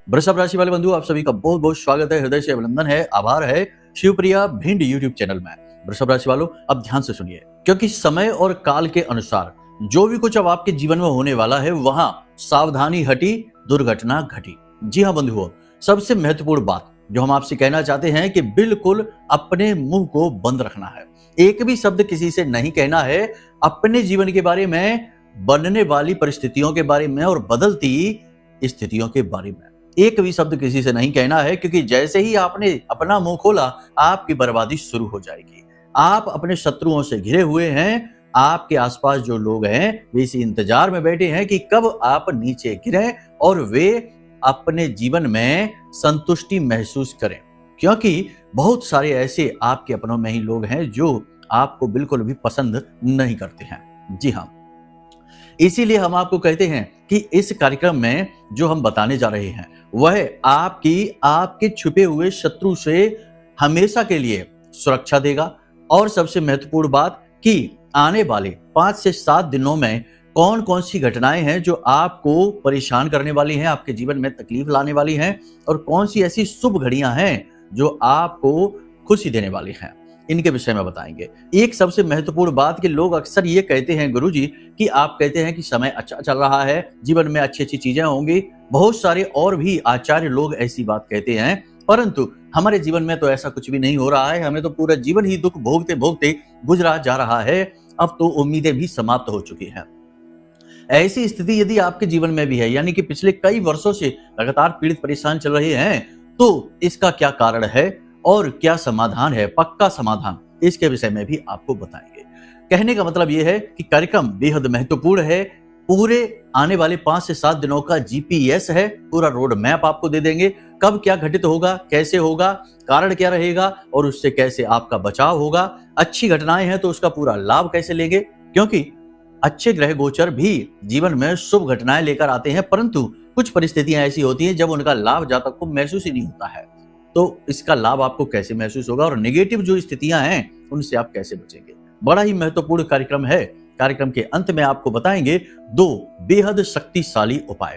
वृषभ राशि वाले बंधु, आप सभी का बहुत बहुत स्वागत है, हृदय से अभिनंदन है, आभार है शिवप्रिया भिंड यूट्यूब चैनल में। वृषभ राशि वालों, अब ध्यान से सुनिए, क्योंकि समय और काल के अनुसार जो भी कुछ अब आपके जीवन में होने वाला है, वहां सावधानी हटी, दुर्घटना घटी। जी हाँ बंधुओं, सबसे महत्वपूर्ण बात जो हम आपसे कहना चाहते हैं कि बिल्कुल अपने मुंह को बंद रखना है। एक भी शब्द किसी से नहीं कहना है अपने जीवन के बारे में, बनने वाली परिस्थितियों के बारे में और बदलती स्थितियों के बारे में। एक भी शब्द किसी से नहीं कहना है, क्योंकि जैसे ही आपने अपना मुंह खोला, आपकी बर्बादी शुरू हो जाएगी। आप अपने शत्रुओं से घिरे हुए हैं। आपके आसपास जो लोग हैं वे इसी इंतजार में बैठे हैं कि कब आप नीचे गिरें और वे अपने जीवन में संतुष्टि महसूस करें, क्योंकि बहुत सारे ऐसे आपके अपनों में ही लोग हैं जो आपको बिल्कुल भी पसंद नहीं करते हैं। जी हाँ, इसीलिए हम आपको कहते हैं कि इस कार्यक्रम में जो हम बताने जा रहे हैं वह आपके छुपे हुए शत्रु से हमेशा के लिए सुरक्षा देगा। और सबसे महत्वपूर्ण बात कि आने वाले 5 से 7 दिनों में कौन कौन सी घटनाएं हैं जो आपको परेशान करने वाली हैं, आपके जीवन में तकलीफ लाने वाली हैं, और कौन सी ऐसी शुभ घड़ियां हैं जो आपको खुशी देने वाली हैं, इनके विषय में बताएंगे। एक सबसे महत्वपूर्ण बात कि लोग अक्सर ये कहते हैं गुरुजी कि आप कहते हैं कि समय अच्छा चल रहा है, जीवन में अच्छी अच्छी चीजें होंगी। बहुत सारे और भी आचार्य लोग ऐसी बात कहते हैं, परंतु हमारे जीवन में तो ऐसा कुछ भी नहीं हो रहा है। हमें तो पूरा जीवन ही दुख भोगते भोगते गुजरा जा रहा है। अब तो उम्मीदें भी समाप्त हो चुकी हैं। ऐसी स्थिति यदि आपके जीवन में भी है, यानी कि पिछले कई वर्षों से लगातार पीड़ित परेशान चल रहे हैं, तो इसका क्या कारण है और क्या समाधान है, पक्का समाधान, इसके विषय में भी आपको बताएंगे। कहने का मतलब यह है कि कार्यक्रम बेहद महत्वपूर्ण है। पूरे आने वाले 5 से 7 दिनों का जीपीएस है, पूरा रोड मैप आपको दे देंगे। कब क्या घटित होगा, कैसे होगा, कारण क्या रहेगा और उससे कैसे आपका बचाव होगा। अच्छी घटनाएं हैं तो उसका पूरा लाभ कैसे लेंगे, क्योंकि अच्छे ग्रह गोचर भी जीवन में शुभ घटनाएं लेकर आते हैं, परंतु कुछ परिस्थितियां ऐसी होती हैं जब उनका लाभ जातक को महसूस ही नहीं होता है। तो इसका लाभ आपको कैसे महसूस होगा और नेगेटिव जो स्थितियां हैं उनसे आप कैसे बचेंगे, बड़ा ही महत्वपूर्ण कार्यक्रम है। कार्यक्रम के अंत में आपको बताएंगे 2 बेहद शक्तिशाली उपाय,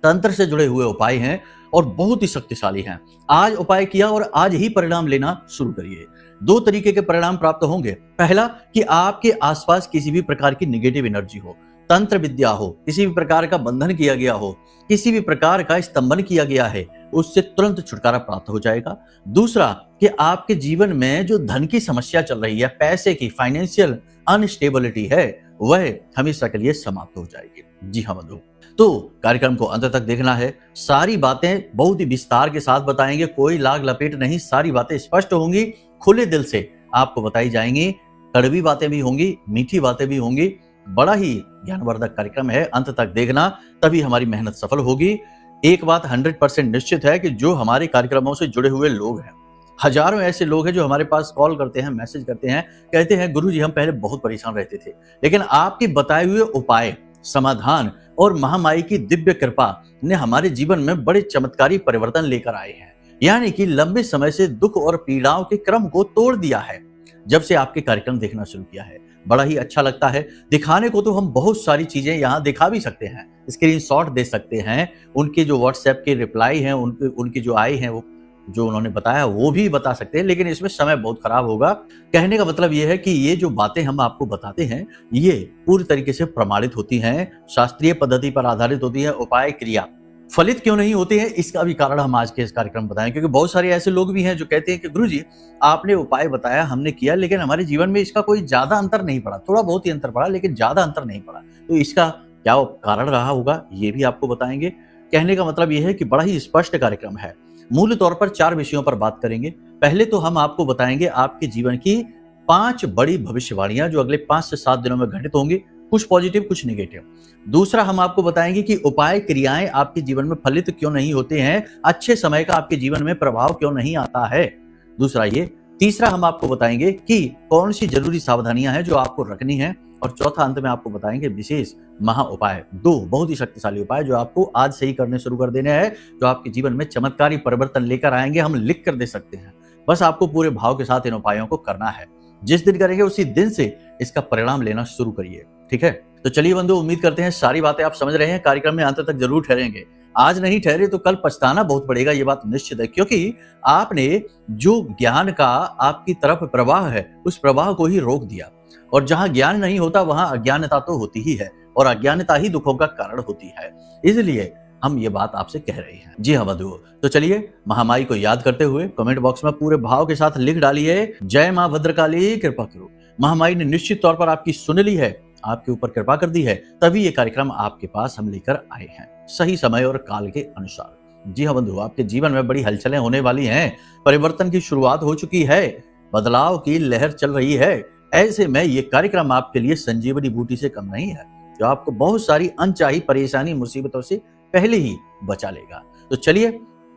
तंत्र से जुड़े हुए उपाय हैं और बहुत ही शक्तिशाली हैं। आज उपाय किया और आज ही परिणाम लेना शुरू करिए। 2 तरीके के परिणाम प्राप्त होंगे। पहला कि आपके आसपास किसी भी प्रकार की नेगेटिव एनर्जी हो, तंत्र विद्या हो, किसी भी प्रकार का बंधन किया गया हो, किसी भी प्रकार का स्तंभन किया गया है, उससे तुरंत छुटकारा प्राप्त हो जाएगा। दूसरा कि आपके जीवन में जो धन की समस्या चल रही है, पैसे की फाइनेंशियल अनस्टेबिलिटी है, वह हमेशा के लिए समाप्त हो जाएगी। जी हाँ बंधु, तो कार्यक्रम को अंत तक देखना है। सारी बातें बहुत ही विस्तार के साथ बताएंगे, कोई लाग लपेट नहीं, सारी बातें स्पष्ट होंगी, खुले दिल से आपको बताई जाएंगी। कड़वी बातें भी होंगी, मीठी बातें भी होंगी। बड़ा ही ज्ञानवर्धक कार्यक्रम है, अंत तक देखना, तभी हमारी मेहनत सफल होगी। एक बात 100% निश्चित है कि जो हमारे कार्यक्रमों से जुड़े हुए लोग हैं, हजारों ऐसे लोग हैं जो हमारे पास कॉल करते हैं, मैसेज करते हैं, कहते हैं गुरुजी हम पहले बहुत परेशान रहते थे, लेकिन आपके बताए हुए उपाय, समाधान और महामाई की दिव्य कृपा ने हमारे जीवन में बड़े चमत्कारी परिवर्तन लेकर आए हैं। यानी कि लंबे समय से दुख और पीड़ाओं के क्रम को तोड़ दिया है जब से आपके कार्यक्रम देखना शुरू किया है। बड़ा ही अच्छा लगता है। दिखाने को तो हम बहुत सारी चीजें यहाँ दिखा भी सकते हैं, स्क्रीनशॉट दे सकते हैं, उनके जो व्हाट्सएप के रिप्लाई हैं, उनके जो आए हैं, वो जो उन्होंने बताया वो भी बता सकते हैं, लेकिन इसमें समय बहुत खराब होगा। कहने का मतलब ये है कि ये जो बातें हम आपको बताते हैं ये पूरी तरीके से प्रमाणित होती हैं, शास्त्रीय पद्धति पर आधारित होती है। उपाय क्रिया फलित क्यों नहीं होते हैं, इसका भी कारण हम आज के इस कार्यक्रम में बताएं, क्योंकि बहुत सारे ऐसे लोग भी हैं जो कहते हैं कि गुरुजी आपने उपाय बताया, हमने किया, लेकिन हमारे जीवन में इसका कोई ज्यादा अंतर नहीं पड़ा, थोड़ा बहुत ही अंतर पड़ा लेकिन ज्यादा अंतर नहीं पड़ा। तो इसका क्या कारण रहा होगा ये भी आपको बताएंगे। कहने का मतलब यह है कि बड़ा ही स्पष्ट कार्यक्रम है। मूल तौर पर 4 विषयों पर बात करेंगे। पहले तो हम आपको बताएंगे आपके जीवन की 5 बड़ी भविष्यवाणियां जो अगले 5 से 7 दिनों में घटित होंगी, कुछ पॉजिटिव कुछ नेगेटिव। दूसरा हम आपको बताएंगे कि उपाय क्रियाएं आपके जीवन में फलित क्यों नहीं होते हैं, अच्छे समय का आपके जीवन में प्रभाव क्यों नहीं आता है, दूसरा ये। तीसरा हम आपको बताएंगे कि कौन सी जरूरी सावधानियां हैं जो आपको रखनी है, और चौथा अंत में आपको बताएंगे विशेष महा उपाय, 2 बहुत ही शक्तिशाली उपाय जो आपको आज से ही करने शुरू कर देने हैं, जो आपके जीवन में चमत्कारी परिवर्तन लेकर आएंगे। हम लिख कर दे सकते हैं, बस आपको पूरे भाव के साथ इन उपायों को करना है। जिस दिन करेंगे उसी दिन से इसका परिणाम लेना शुरू करिए, ठीक है। तो चलिए बंधु, उम्मीद करते हैं सारी बातें आप समझ रहे हैं, कार्यक्रम में अंत तक जरूर ठहरेंगे। आज नहीं ठहरे तो कल पछताना बहुत पड़ेगा, ये बात निश्चित है, क्योंकि आपने जो ज्ञान का आपकी तरफ प्रवाह है उस प्रवाह को ही रोक दिया। और जहां ज्ञान नहीं होता वहां अज्ञानता तो होती ही है, और अज्ञानता ही दुखों का कारण होती है। इसलिए हम ये बात आपसे कह रहे हैं। जी हाँ बंधुओं, तो चलिए महामाई को याद करते हुए कमेंट बॉक्स में पूरे भाव के साथ लिख डालिए, जय मां भद्रकाली कृपा करो। महामाई ने निश्चित तौर पर आपकी सुन ली है, आपके ऊपर कृपा कर दी है, तभी ये कार्यक्रम आपके पास हम लेकर आए हैं, सही समय और काल के अनुसार। जी हाँ बंधुओं, आपके जीवन में बड़ी हलचलें होने वाली हैं, परिवर्तन की शुरुआत हो चुकी है, बदलाव की लहर चल रही है। ऐसे में ये कार्यक्रम आपके लिए संजीवनी बूटी से कम नहीं है, जो आपको बहुत सारी अनचाही परेशानी मुसीबतों से पहले ही बचा लेगा। तो चलिए,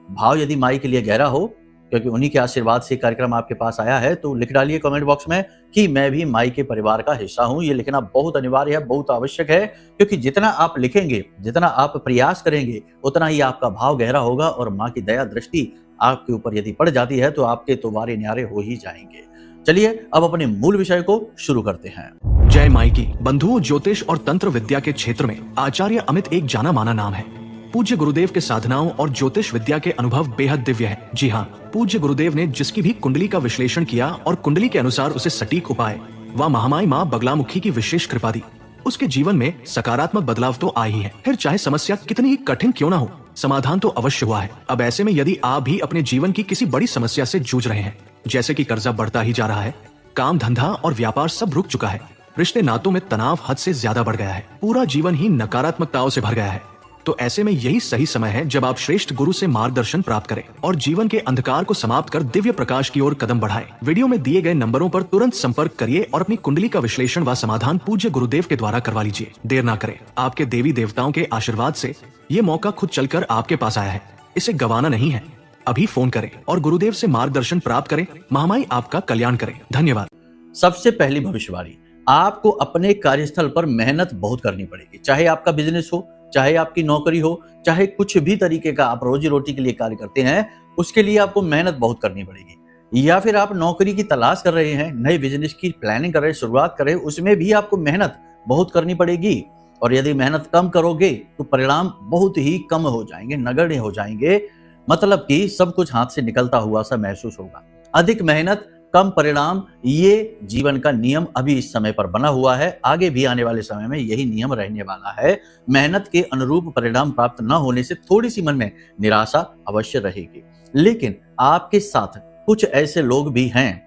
भाव यदि माई के लिए गहरा हो, क्योंकि उन्हीं के आशीर्वाद से कार्यक्रम आपके पास आया है, तो लिख डालिए कमेंट बॉक्स में कि मैं भी माई के परिवार का हिस्सा हूं। ये लिखना बहुत अनिवार्य है, बहुत आवश्यक है, क्योंकि जितना आप लिखेंगे, जितना आप प्रयास करेंगे, उतना ही आपका भाव गहरा होगा, और माँ की दया दृष्टि आपके ऊपर यदि पड़ जाती है तो आपके तो वारे न्यारे हो ही जाएंगे। चलिए अब अपने मूल विषय को शुरू करते हैं। जय माई की। बंधुओं, ज्योतिष और तंत्र विद्या के क्षेत्र में आचार्य अमित एक जाना माना नाम है। पूज्य गुरुदेव के साधनाओं और ज्योतिष विद्या के अनुभव बेहद दिव्य है। जी हाँ, पूज्य गुरुदेव ने जिसकी भी कुंडली का विश्लेषण किया और कुंडली के अनुसार उसे सटीक उपाय व महामाई माँ बगलामुखी की विशेष कृपा दी, उसके जीवन में सकारात्मक बदलाव तो आया ही है। फिर चाहे समस्या कितनी ही कठिन क्यों न हो, समाधान तो अवश्य हुआ है। अब ऐसे में यदि आप भी अपने जीवन की किसी बड़ी समस्या से जूझ रहे हैं, जैसे कि कर्जा बढ़ता ही जा रहा है, काम धंधा और व्यापार सब रुक चुका है, रिश्ते नातों में तनाव हद से ज्यादा बढ़ गया है, पूरा जीवन ही नकारात्मकताओं से भर गया है, तो ऐसे में यही सही समय है जब आप श्रेष्ठ गुरु से मार्गदर्शन प्राप्त करें और जीवन के अंधकार को समाप्त कर दिव्य प्रकाश की ओर कदम बढ़ाएं। वीडियो में दिए गए नंबरों पर तुरंत संपर्क करिए और अपनी कुंडली का विश्लेषण व समाधान पूज्य गुरुदेव के द्वारा करवा लीजिए। देर ना करें, आपके देवी देवताओं के आशीर्वाद से ये मौका खुद चलकर आपके पास आया है, इसे गंवाना नहीं है। अभी फोन करें और गुरुदेव से मार्गदर्शन प्राप्त करें। महामाई आपका कल्याण करें। धन्यवाद। सबसे पहली भविष्यवाणी, आपको अपने कार्यस्थल पर मेहनत बहुत करनी पड़ेगी। चाहे आपका बिजनेस हो, चाहे आपकी नौकरी हो, चाहे कुछ भी तरीके का आप रोजी रोटी के लिए कार्य करते हैं, उसके लिए आपको मेहनत बहुत करनी पड़ेगी। या फिर आप नौकरी की तलाश कर रहे हैं, नए बिजनेस की प्लानिंग कर रहे हैं, शुरुआत कर रहे हैं, उसमें भी आपको मेहनत बहुत करनी पड़ेगी। और यदि मेहनत कम करोगे तो परिणाम बहुत ही कम हो जाएंगे, नगण्य हो जाएंगे, मतलब कि सब कुछ हाथ से निकलता हुआ सा महसूस होगा। अधिक मेहनत कम परिणाम, ये जीवन का नियम अभी इस समय पर बना हुआ है, आगे भी आने वाले समय में यही नियम रहने वाला है। मेहनत के अनुरूप परिणाम प्राप्त न होने से थोड़ी सी मन में निराशा अवश्य रहेगी, लेकिन आपके साथ कुछ ऐसे लोग भी हैं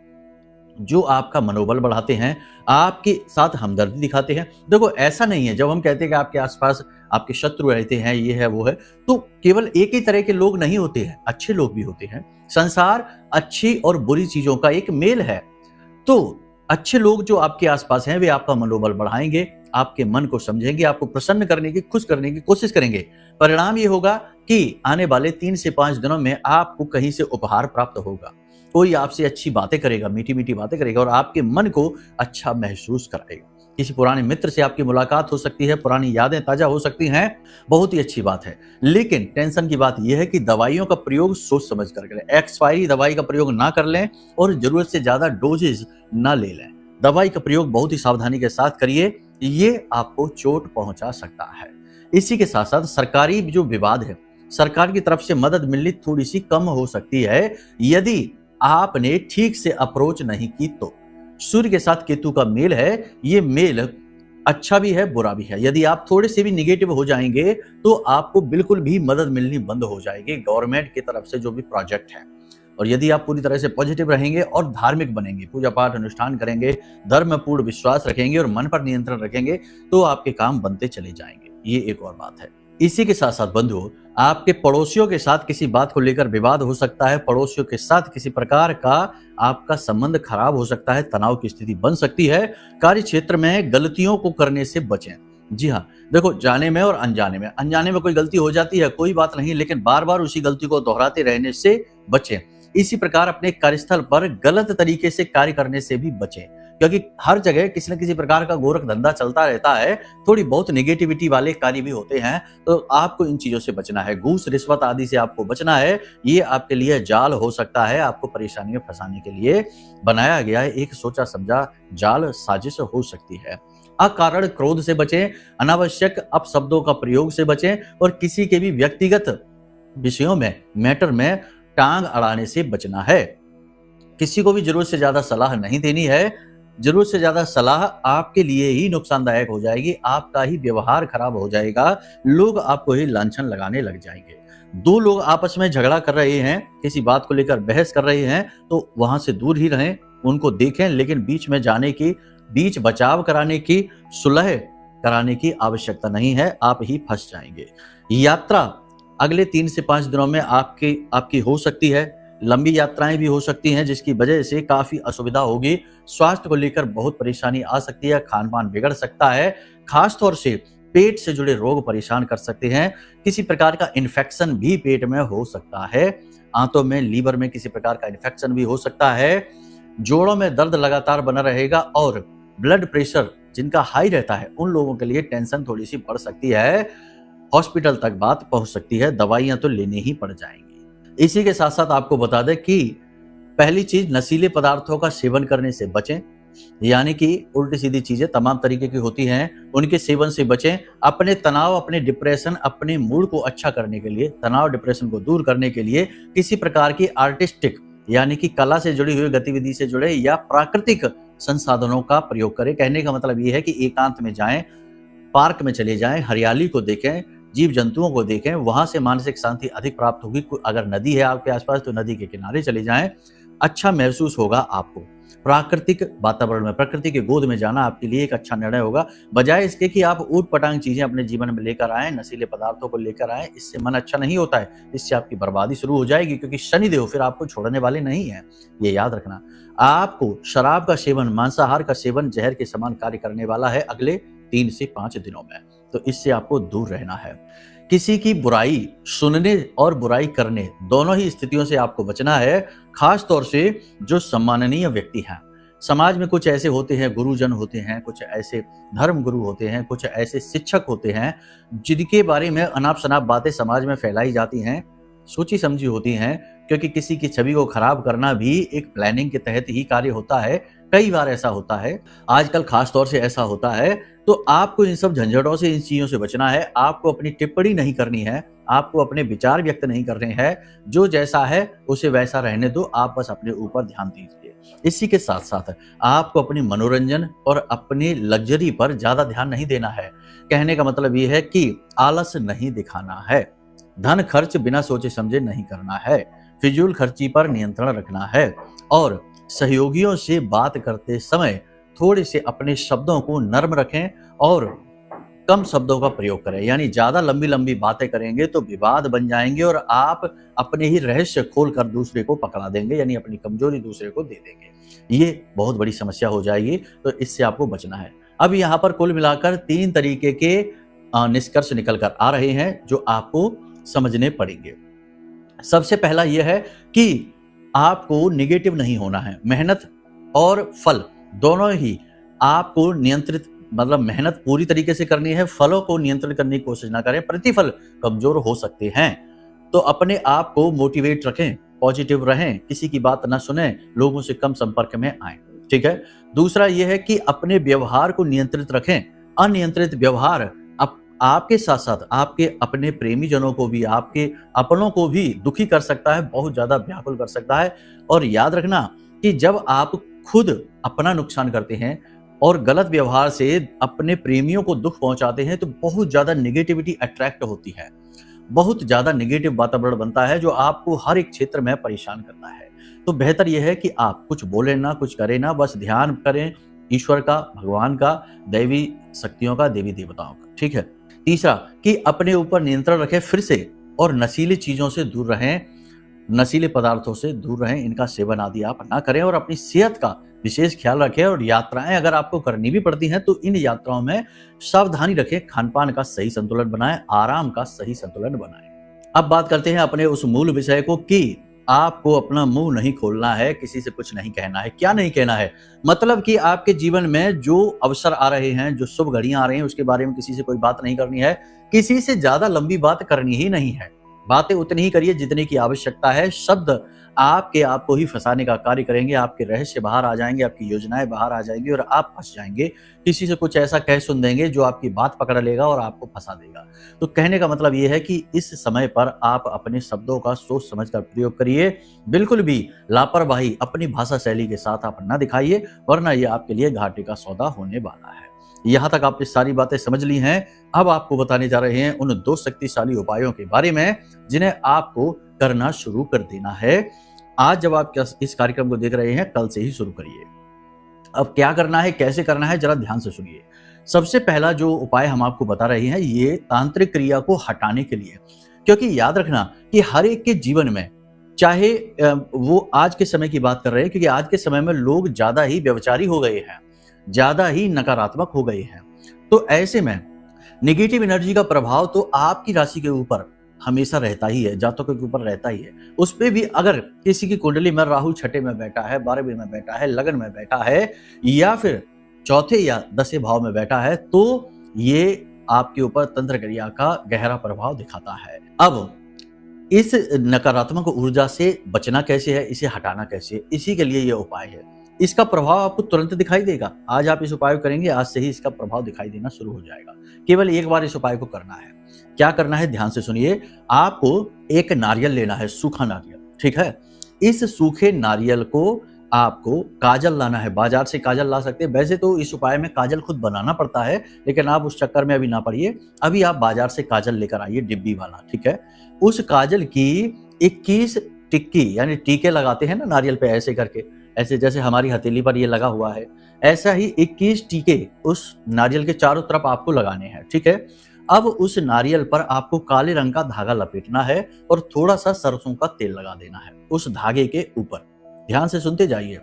जो आपका मनोबल बढ़ाते हैं, आपके साथ हमदर्दी दिखाते हैं। देखो, ऐसा नहीं है जब हम कहते हैं कि आपके आसपास आपके शत्रु रहते हैं, ये है वो है, तो केवल एक ही तरह के लोग नहीं होते हैं, अच्छे लोग भी होते हैं। संसार अच्छी और बुरी चीजों का एक मेल है। तो अच्छे लोग जो आपके आसपास हैं वे आपका मनोबल बढ़ाएंगे, आपके मन को समझेंगे, आपको प्रसन्न करने की, खुश करने की कोशिश करेंगे। परिणाम ये होगा कि आने वाले 3 से 5 दिनों में आपको कहीं से उपहार प्राप्त होगा। कोई आपसे अच्छी बातें करेगा, मीठी मीठी बातें करेगा और आपके मन को अच्छा महसूस कराएगा। किसी पुराने मित्र से आपकी मुलाकात हो सकती है, पुरानी यादें ताजा हो सकती हैं, बहुत ही अच्छी बात है। लेकिन टेंशन की बात यह है कि दवाइयों का प्रयोग सोच समझ कर करें। एक्सपायरी दवाई का प्रयोग ना कर लें और जरूरत से ज्यादा डोजेज ना ले लें। दवाई का प्रयोग बहुत ही सावधानी के साथ करिए, ये आपको चोट पहुंचा सकता है। इसी के साथ साथ सरकारी जो विवाद है, सरकार की तरफ से मदद मिलनी थोड़ी सी कम हो सकती है यदि आपने ठीक से अप्रोच नहीं की तो। सूर्य के साथ केतु का मेल है, ये मेल अच्छा भी है बुरा भी है। यदि आप थोड़े से भी निगेटिव हो जाएंगे तो आपको बिल्कुल भी मदद मिलनी बंद हो जाएगी गवर्नमेंट की तरफ से जो भी प्रोजेक्ट है। और यदि आप पूरी तरह से पॉजिटिव रहेंगे और धार्मिक बनेंगे, पूजा पाठ अनुष्ठान करेंगे, धर्मपूर्ण विश्वास रखेंगे और मन पर नियंत्रण रखेंगे, तो आपके काम बनते चले जाएंगे। ये एक और बात है। इसी के साथ साथ बंधुओं, आपके पड़ोसियों के साथ किसी बात को लेकर विवाद हो सकता है, पड़ोसियों के साथ किसी प्रकार का आपका संबंध खराब हो सकता है, तनाव की स्थिति बन सकती है। कार्य क्षेत्र में गलतियों को करने से बचें। जी हाँ, देखो, जाने में और अनजाने में कोई गलती हो जाती है, कोई बात नहीं, लेकिन बार बार उसी गलती को दोहराते रहने से बचें। इसी प्रकार अपने कार्यस्थल पर गलत तरीके से कार्य करने से भी बचें, क्योंकि हर जगह किसी न किसी प्रकार का गोरख धंधा चलता रहता है, थोड़ी बहुत नेगेटिविटी वाले कार्य भी होते हैं, तो आपको इन चीजों से बचना है। घूस रिश्वत आदि से आपको बचना है। ये आपके लिए जाल हो सकता है, आपको परेशानी में फंसाने के लिए बनाया गया है, एक सोचा समझा जाल साजिश हो सकती है। अकारण क्रोध से बचें, अनावश्यक अपशब्दों का प्रयोग से बचें और किसी के भी व्यक्तिगत विषयों में, मैटर में टांग अड़ाने से बचना है। किसी को भी जरूरत से ज्यादा सलाह नहीं देनी है। जरूरत से ज्यादा सलाह आपके लिए ही नुकसानदायक हो जाएगी, आपका ही व्यवहार खराब हो जाएगा, लोग आपको ही लांछन लगाने लग जाएंगे। दो लोग आपस में झगड़ा कर रहे हैं, किसी बात को लेकर बहस कर रहे हैं, तो वहां से दूर ही रहें, उनको देखें, लेकिन बीच में जाने की, बीच बचाव कराने की, सुलह कराने की आवश्यकता नहीं है, आप ही फंस जाएंगे। यात्रा अगले 3 से 5 दिनों में आपकी हो सकती है। लंबी यात्राएं भी हो सकती हैं, जिसकी वजह से काफी असुविधा होगी। स्वास्थ्य को लेकर बहुत परेशानी आ सकती है, खान पान बिगड़ सकता है, खासतौर से पेट से जुड़े रोग परेशान कर सकते हैं। किसी प्रकार का इन्फेक्शन भी पेट में हो सकता है, आंतों में, लीवर में किसी प्रकार का इन्फेक्शन भी हो सकता है। जोड़ों में दर्द लगातार बना रहेगा और ब्लड प्रेशर जिनका हाई रहता है उन लोगों के लिए टेंशन थोड़ी सी बढ़ सकती है, हॉस्पिटल तक बात पहुंच सकती है, दवाइयां तो लेनी ही पड़ जाएंगी। इसी के साथ साथ आपको बता दें कि पहली चीज, नशीले पदार्थों का सेवन करने से बचें, यानी कि उल्टी सीधी चीजें तमाम तरीके की होती हैं, उनके सेवन से बचें। अपने तनाव, अपने डिप्रेशन, अपने मूड को अच्छा करने के लिए, तनाव डिप्रेशन को दूर करने के लिए किसी प्रकार की आर्टिस्टिक यानी कि कला से जुड़ी हुई गतिविधि से जुड़े या प्राकृतिक संसाधनों का प्रयोग करें। कहने का मतलब ये है कि एकांत में जाएं, पार्क में चले जाएं, हरियाली को देखें, जीव जंतुओं को देखें, वहां से मानसिक शांति अधिक प्राप्त होगी। अगर नदी है आपके आसपास तो नदी के किनारे चले जाएं, अच्छा महसूस होगा आपको। प्राकृतिक वातावरण में, प्रकृति के गोद में जाना आपके लिए एक अच्छा निर्णय होगा, बजाय इसके कि आप ऊट पटांग चीजें अपने जीवन में लेकर आए, नशीले पदार्थों को लेकर आए। इससे मन अच्छा नहीं होता है, इससे आपकी बर्बादी शुरू हो जाएगी, क्योंकि शनिदेव फिर आपको छोड़ने वाले नहीं है, ये याद रखना। आपको शराब का सेवन, मांसाहार का सेवन जहर के समान कार्य करने वाला है अगले 3 से 5 दिनों में, तो इससे आपको दूर रहना है। किसी की बुराई सुनने और बुराई करने, दोनों ही स्थितियों से आपको बचना है, खास तौर से जो सम्माननीय व्यक्ति हैं। समाज में कुछ ऐसे होते हैं, गुरुजन होते हैं, कुछ ऐसे धर्म गुरु होते हैं, कुछ ऐसे शिक्षक होते हैं जिनके बारे में अनाप शनाप बातें समाज में फैलाई जाती हैं, सोची समझी होती हैं, क्योंकि किसी की छवि को खराब करना भी एक प्लानिंग के तहत ही कार्य होता है। कई बार ऐसा होता है, आजकल खास तौर से ऐसा होता है। तो आपको इन सब झंझटों से, इन चीजों से बचना है। आपको अपनी टिप्पणी नहीं करनी है, आपको अपने विचार व्यक्त नहीं करने हैं। जो जैसा है उसे वैसा रहने दो, आप बस अपने ऊपर ध्यान दीजिए। इसी के साथ साथ आपको अपने मनोरंजन और अपनी लग्जरी पर ज्यादा ध्यान नहीं देना है। कहने का मतलब ये है कि आलस नहीं दिखाना है, धन खर्च बिना सोचे समझे नहीं करना है, फिजूल खर्ची पर नियंत्रण रखना है और सहयोगियों से बात करते समय थोड़े से अपने शब्दों को नर्म रखें और कम शब्दों का प्रयोग करें। यानी ज्यादा लंबी लंबी बातें करेंगे तो विवाद बन जाएंगे और आप अपने ही रहस्य खोलकर दूसरे को पकड़ा देंगे, यानी अपनी कमजोरी दूसरे को दे देंगे। ये बहुत बड़ी समस्या हो जाएगी, तो इससे आपको बचना है। अब यहाँ पर कुल मिलाकर 3 तरीके के निष्कर्ष निकल कर आ रहे हैं जो आपको समझने पड़ेंगे। सबसे पहला यह है कि आपको निगेटिव नहीं होना है। मेहनत और फल दोनों ही आपको नियंत्रित, मतलब मेहनत पूरी तरीके से करनी है, फलों को नियंत्रित करने की कोशिश ना करें, प्रतिफल कमजोर हो सकते हैं। तो अपने आप को मोटिवेट रखें, पॉजिटिव रहें, किसी की बात ना सुने, लोगों से कम संपर्क में आए, ठीक है। दूसरा यह है कि अपने व्यवहार को नियंत्रित रखें। अनियंत्रित व्यवहार आपके साथ साथ आपके अपने प्रेमी जनों को भी, आपके अपनों को भी दुखी कर सकता है, बहुत ज्यादा व्याकुल कर सकता है। और याद रखना कि जब आप खुद अपना नुकसान करते हैं और गलत व्यवहार से अपने प्रेमियों को दुख पहुंचाते हैं तो बहुत ज्यादा नेगेटिविटी अट्रैक्ट होती है, बहुत ज्यादा नेगेटिव वातावरण बनता है जो आपको हर एक क्षेत्र में परेशान करता है। तो बेहतर यह है कि आप कुछ बोले ना, कुछ करें ना, बस ध्यान करें ईश्वर का, भगवान का, दैवी शक्तियों का, देवी देवताओं का, ठीक है। तीसरा कि अपने ऊपर नियंत्रण रखें फिर से, और नशीली चीजों से दूर रहें, नशीले पदार्थों से दूर रहें, इनका सेवन आदि आप ना करें और अपनी सेहत का विशेष ख्याल रखें। और यात्राएं अगर आपको करनी भी पड़ती हैं तो इन यात्राओं में सावधानी रखें, खान पान का सही संतुलन बनाएं, आराम का सही संतुलन बनाएं। अब बात करते हैं अपने उस मूल विषय को कि आपको अपना मुंह नहीं खोलना है, किसी से कुछ नहीं कहना है। क्या नहीं कहना है? मतलब कि आपके जीवन में जो अवसर आ रहे हैं, जो शुभ घड़ियां आ रही हैं, उसके बारे में किसी से कोई बात नहीं करनी है, किसी से ज्यादा लंबी बात करनी ही नहीं है। बातें उतनी ही करिए जितने की आवश्यकता है। शब्द आपको ही फंसाने का कार्य करेंगे, आपके रहस्य बाहर आ जाएंगे, आपकी योजनाएं बाहर आ जाएंगी और आप फंस जाएंगे। किसी से कुछ ऐसा कह सुन देंगे जो आपकी बात पकड़ लेगा और आपको फंसा देगा। तो कहने का मतलब ये है कि इस समय पर आप अपने शब्दों का सोच समझ कर प्रयोग करिए। बिल्कुल भी लापरवाही अपनी भाषा शैली के साथ आप न दिखाइए, वरना ये आपके लिए घाटे का सौदा होने वाला है। यहाँ तक आपने सारी बातें समझ ली हैं। अब आपको बताने जा रहे हैं उन 2 शक्तिशाली उपायों के बारे में जिन्हें आपको करना शुरू कर देना है। आज जब आप इस कार्यक्रम को देख रहे हैं, कल से ही शुरू करिए। अब क्या करना है, कैसे करना है, जरा ध्यान से सुनिए। सबसे पहला जो उपाय हम आपको बता रहे हैं, ये तांत्रिक क्रिया को हटाने के लिए, क्योंकि याद रखना कि हर एक के जीवन में, चाहे वो आज के समय की बात कर रहे हैं, क्योंकि आज के समय में लोग ज्यादा ही व्यभिचारी हो गए हैं, ज्यादा ही नकारात्मक हो गए हैं। तो ऐसे में नेगेटिव एनर्जी का प्रभाव तो आपकी राशि के ऊपर हमेशा रहता ही है, जातकों के ऊपर रहता ही है। उस पे भी अगर किसी की कुंडली में राहु छठे में बैठा है, 12वें में बैठा है, लगन में बैठा है, या फिर चौथे या 10वें भाव में बैठा है, तो ये आपके ऊपर तंत्र क्रिया का गहरा प्रभाव दिखाता है। अब इस नकारात्मक ऊर्जा से बचना कैसे है, इसे हटाना कैसे है, इसी के लिए ये उपाय है। इसका प्रभाव आपको तुरंत दिखाई देगा। आज आप इस उपाय को करेंगे, आज से ही इसका प्रभाव दिखाई देना शुरू हो जाएगा। केवल एक बार इस उपाय को करना है। क्या करना है, ध्यान से सुनिए। आपको एक नारियल लेना है, सूखा नारियल, ठीक है। इस सूखे नारियल को आपको काजल लाना है, बाजार से काजल ला सकते हैं। वैसे तो इस उपाय में काजल खुद बनाना पड़ता है, लेकिन आप उस चक्कर में अभी ना पड़िए। अभी आप बाजार से काजल लेकर आइए, डिब्बी वाला, ठीक है। उस काजल की 21 टिक्की, यानी टीके लगाते हैं ना नारियल पे ऐसे करके, ऐसे जैसे हमारी हथेली पर ये लगा हुआ है, ऐसा ही 21 टीके उस नारियल के चारों तरफ आपको लगाने हैं, ठीक है। अब उस नारियल पर आपको काले रंग का धागा लपेटना है और थोड़ा सा सरसों का तेल लगा देना है उस धागे के ऊपर। ध्यान से सुनते जाइए।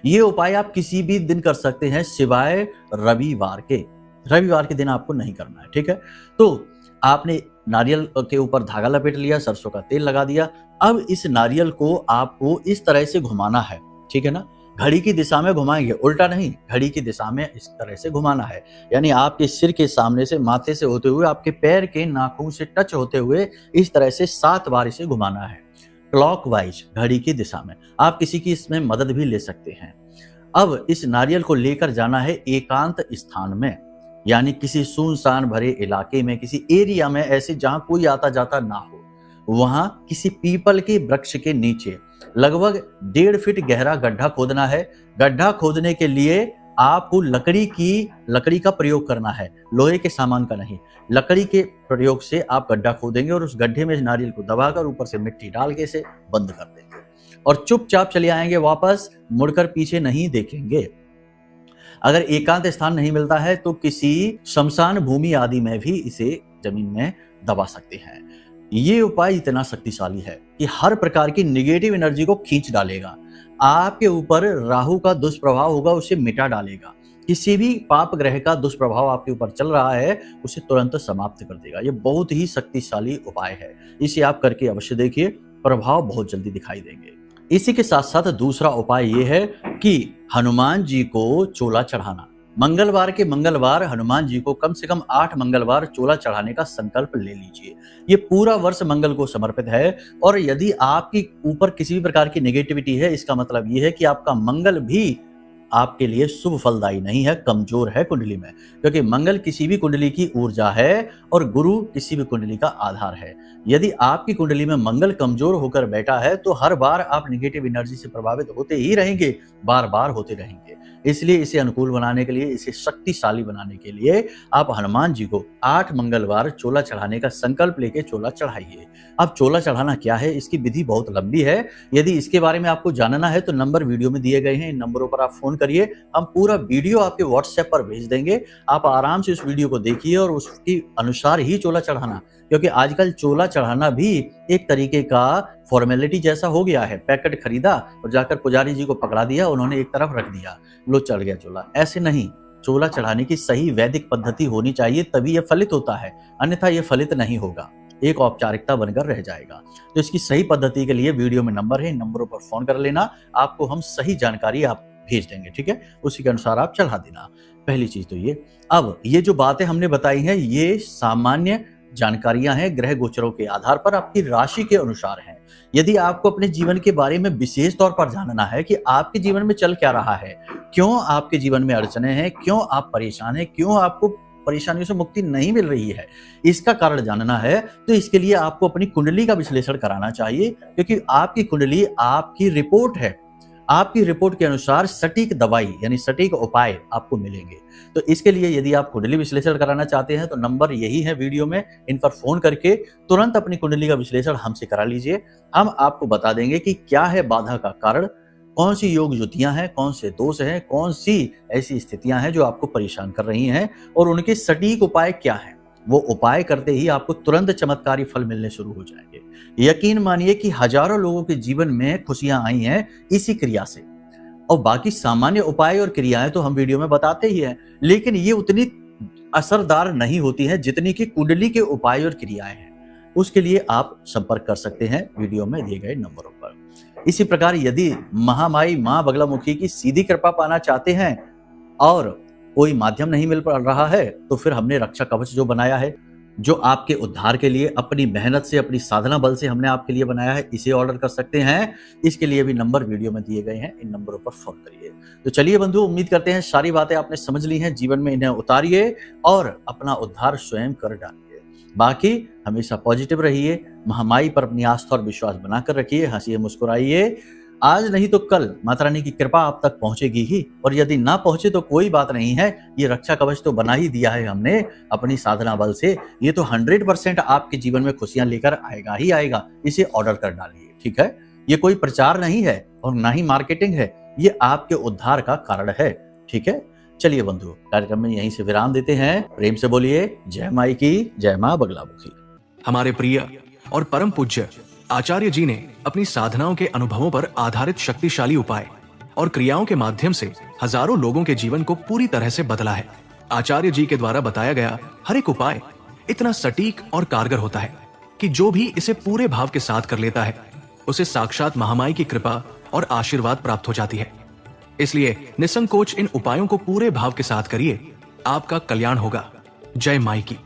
ये उपाय आप किसी भी दिन कर सकते हैं सिवाय रविवार के। रविवार के दिन आपको नहीं करना है, ठीक है। तो आपने नारियल के ऊपर धागा लपेट लिया, सरसों का तेल लगा दिया। अब इस नारियल को आपको इस तरह से घुमाना है, ठीक है ना। घड़ी की दिशा में घुमाएंगे, उल्टा नहीं, घड़ी की दिशा में इस तरह से घुमाना है। यानी आपके सिर के सामने से, माथे से होते हुए, आपके पैर के नाखून से टच होते हुए इस तरह से 7 बार इसे घुमाना है, क्लॉकवाइज, घड़ी की दिशा में। आप किसी की इसमें मदद भी ले सकते हैं। अब इस नारियल को लेकर जाना है एकांत स्थान में, यानी किसी सुनसान भरे इलाके में, किसी एरिया में, ऐसे जहां कोई आता जाता ना हो, वहां किसी पीपल के वृक्ष के नीचे लगभग 1.5 फीट गहरा गड्ढा खोदना है। गड्ढा खोदने के लिए आपको लकड़ी का प्रयोग करना है, लोहे के सामान का नहीं। लकड़ी के प्रयोग से आप गड्ढा खोदेंगे और उस गड्ढे में नारियल को दबाकर ऊपर से मिट्टी डाल के इसे बंद कर देंगे और चुपचाप चले आएंगे वापस, मुड़कर पीछे नहीं देखेंगे। अगर एकांत स्थान नहीं मिलता है तो किसी शमशान भूमि आदि में भी इसे जमीन में दबा सकते हैं। ये उपाय इतना शक्तिशाली है कि हर प्रकार की नेगेटिव एनर्जी को खींच डालेगा। आपके ऊपर राहु का दुष्प्रभाव होगा, उसे मिटा डालेगा। किसी भी पाप ग्रह का दुष्प्रभाव आपके ऊपर चल रहा है, उसे तुरंत समाप्त कर देगा। ये बहुत ही शक्तिशाली उपाय है, इसे आप करके अवश्य देखिए, प्रभाव बहुत जल्दी दिखाई देंगे। इसी के साथ साथ दूसरा उपाय ये है कि हनुमान जी को चोला चढ़ाना। मंगलवार के मंगलवार हनुमान जी को कम से कम 8 मंगलवार चोला चढ़ाने का संकल्प ले लीजिए। ये पूरा वर्ष मंगल को समर्पित है। और यदि आपकी ऊपर किसी भी प्रकार की नेगेटिविटी है, इसका मतलब ये है कि आपका मंगल भी आपके लिए शुभ फलदायी नहीं है, कमजोर है कुंडली में, क्योंकि मंगल किसी भी कुंडली की ऊर्जा है और गुरु किसी भी कुंडली का आधार है। यदि आपकी कुंडली में मंगल कमजोर होकर बैठा है तो हर बार आप नेगेटिव एनर्जी से प्रभावित होते ही रहेंगे, बार बार होते रहेंगे। इसलिए इसे अनुकूल बनाने के लिए, इसे शक्तिशाली बनाने के लिए आप हनुमान जी को 8 मंगलवार चोला चढ़ाने का संकल्प लेके चोला चढ़ाइए। अब चोला चढ़ाना क्या है, इसकी विधि बहुत लंबी है। यदि इसके बारे में आपको जानना है तो नंबर वीडियो में दिए गए हैं, इन नंबरों पर आप फोन करिए, हम पूरा वीडियो आपके व्हाट्सएप पर भेज देंगे। आप आराम से उस वीडियो को देखिए और उसके अनुसार ही चोला चढ़ाना, क्योंकि आजकल चोला चढ़ाना भी एक तरीके का फॉर्मेलिटी जैसा हो गया है। पैकेट खरीदा और जाकर पुजारी जी को पकड़ा दिया, उन्होंने एक तरफ रख दिया, लो चढ़ गया चोला। ऐसे नहीं, चोला चढ़ाने की सही वैदिक पद्धति होनी चाहिए, तभी यह फलित होता है, अन्यथा यह फलित नहीं होगा, एक औपचारिकता बनकर रह जाएगा। तो इसकी सही पद्धति के लिए वीडियो में नंबर है, इन नंबरों पर फोन कर लेना, आपको हम सही जानकारी आप भेज देंगे, ठीक है। उसी के अनुसार आप चढ़ा देना। पहली चीज तो ये। अब ये जो बातें हमने बताई हैं, ये सामान्य जानकारियां हैं ग्रह गोचरों के आधार पर आपकी राशि के अनुसार हैं। यदि आपको अपने जीवन के बारे में विशेष तौर पर जानना है कि आपके जीवन में चल क्या रहा है, क्यों आपके जीवन में अड़चने हैं, क्यों आप परेशान हैं, क्यों आपको परेशानियों से मुक्ति नहीं मिल रही है, इसका कारण जानना है, तो इसके लिए आपको अपनी कुंडली का विश्लेषण कराना चाहिए, क्योंकि आपकी कुंडली आपकी रिपोर्ट है। आपकी रिपोर्ट के अनुसार सटीक दवाई यानी सटीक उपाय आपको मिलेंगे। तो इसके लिए यदि आप कुंडली विश्लेषण कराना चाहते हैं तो नंबर यही है वीडियो में, इन पर फोन करके तुरंत अपनी कुंडली का विश्लेषण हमसे करा लीजिए। हम आपको बता देंगे कि क्या है बाधा का कारण, कौन सी योग युतियां हैं, कौन से दोष हैं, कौन सी ऐसी स्थितियां हैं जो आपको परेशान कर रही हैं और उनके सटीक उपाय क्या हैं। वो उपाय करते ही आपको तुरंत चमत्कारी फल मिलने शुरू हो जाएंगे। यकीन मानिए कि हजारों लोगों के जीवन में खुशियां आई हैं इसी क्रिया से। और बाकी सामान्य उपाय और क्रियाएं तो हम वीडियो में बताते ही हैं, लेकिन ये उतनी असरदार नहीं होती हैं जितनी कि कुंडली के उपाय और क्रियाएं हैं। उसके लिए आप संपर्क कर सकते हैं वीडियो में दिए गए नंबरों पर। इसी प्रकार यदि महामाई मां बगलामुखी की सीधी कृपा पाना चाहते हैं और कोई माध्यम नहीं मिल पा रहा है, तो फिर हमने रक्षा कवच जो बनाया है, जो आपके उद्धार के लिए अपनी मेहनत से, अपनी साधना बल से हमने आपके लिए बनाया है, इसे ऑर्डर कर सकते हैं। इसके लिए भी नंबर वीडियो में दिए गए हैं, इन नंबरों पर फोन करिए। तो चलिए बंधु, उम्मीद करते हैं सारी बातें आपने समझ ली हैं, जीवन में इन्हें उतारिए और अपना उद्धार स्वयं कर डालिए। बाकी हमेशा पॉजिटिव रहिए, महामाई पर अपनी आस्था और विश्वास बनाकर रखिए, हंसिए मुस्कुराइए। आज नहीं तो कल माता रानी की कृपा आप तक पहुंचेगी ही, और यदि ना पहुंचे तो कोई बात नहीं है, ये रक्षा कवच तो बना ही दिया है हमने अपनी साधना बल से। ये तो 100% आपके जीवन में खुशियां लेकर आएगा ही आएगा। इसे ऑर्डर कर डालिए, ठीक है। ये कोई प्रचार नहीं है और ना ही मार्केटिंग है, ये आपके उद्धार का कारण है, ठीक है। चलिए बंधु, कार्यक्रम में यहीं से विराम देते हैं। प्रेम से बोलिए जय माई की, जय मां बगलामुखी। हमारे प्रिय और परम पूज्य आचार्य जी ने अपनी साधनाओं के अनुभवों पर आधारित शक्तिशाली उपाय और क्रियाओं के माध्यम से हजारों लोगों के जीवन को पूरी तरह से बदला है। आचार्य जी के द्वारा बताया गया हर एक उपाय इतना सटीक और कारगर होता है कि जो भी इसे पूरे भाव के साथ कर लेता है, उसे साक्षात महामाई की कृपा और आशीर्वाद प्राप्त हो जाती है। इसलिए निसंकोच इन उपायों को पूरे भाव के साथ करिए, आपका कल्याण होगा। जय माई की।